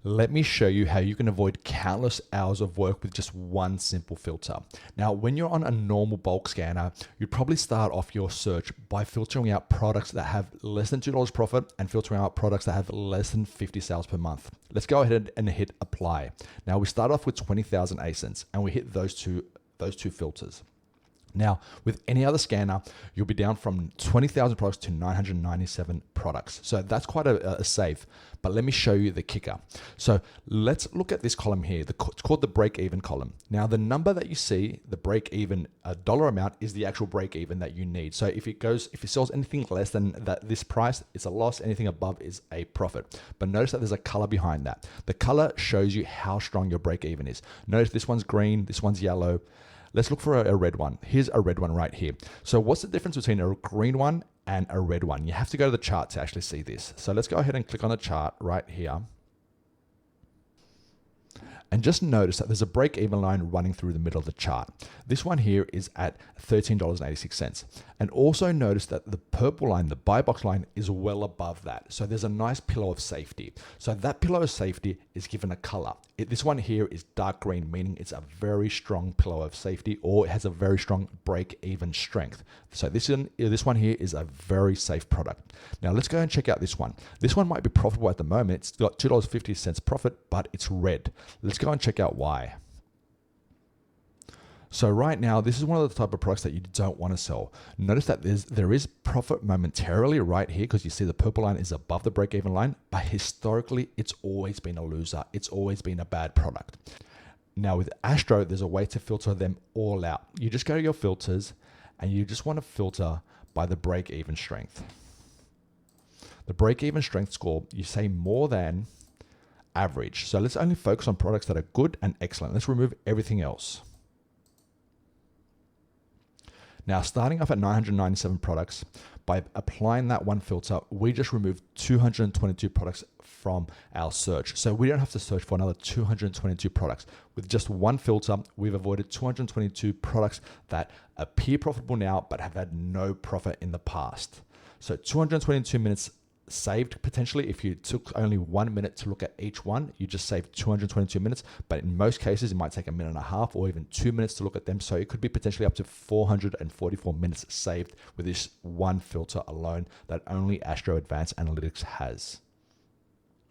Let me show you how you can avoid countless hours of work with just one simple filter. Now, when you're on a normal bulk scanner, you'd probably start off your search by filtering out products that have less than $2 profit and filtering out products that have less than 50 sales per month. Let's go ahead and hit apply. Now, we start off with 20,000 ASINs and we hit those two filters. Now, with any other scanner, you'll be down from 20,000 products to 997 products. So that's quite a save, but let me show you the kicker. So let's look at this column here. It's called the break-even column. Now, the number that you see, the break-even dollar amount, is the actual break-even that you need. So if it sells anything less than this price, it's a loss. Anything above is a profit. But notice that there's a color behind that. The color shows you how strong your break-even is. Notice this one's green, this one's yellow. Let's look for a red one. Here's a red one right here. So what's the difference between a green one and a red one? You have to go to the chart to actually see this. So let's go ahead and click on the chart right here. And just notice that there's a break-even line running through the middle of the chart. This one here is at $13.86. And also notice that the purple line, the buy box line, is well above that. So there's a nice pillow of safety. So that pillow of safety is given a color. This one here is dark green, meaning it's a very strong pillow of safety, or it has a very strong break-even strength. So this one here is a very safe product. Now let's go and check out this one. This one might be profitable at the moment. It's got $2.50 profit, but it's red. Let's go and check out why. So right now, this is one of the type of products that you don't want to sell. Notice that there is profit momentarily right here because you see the purple line is above the break-even line, but historically, it's always been a loser. It's always been a bad product. Now with Astro, there's a way to filter them all out. You just go to your filters and you just want to filter by the break-even strength. The break-even strength score, you say more than average. So let's only focus on products that are good and excellent. Let's remove everything else. Now, starting off at 997 products, by applying that one filter, we just removed 222 products from our search. So we don't have to search for another 222 products. With just one filter, we've avoided 222 products that appear profitable now, but have had no profit in the past. So 222 minutes saved potentially. If you took only 1 minute to look at each one, you just saved 222 minutes, but in most cases it might take 1.5 minutes or even 2 minutes to look at them. So it could be potentially up to 444 minutes saved with this one filter alone that only Astro Advanced Analytics has.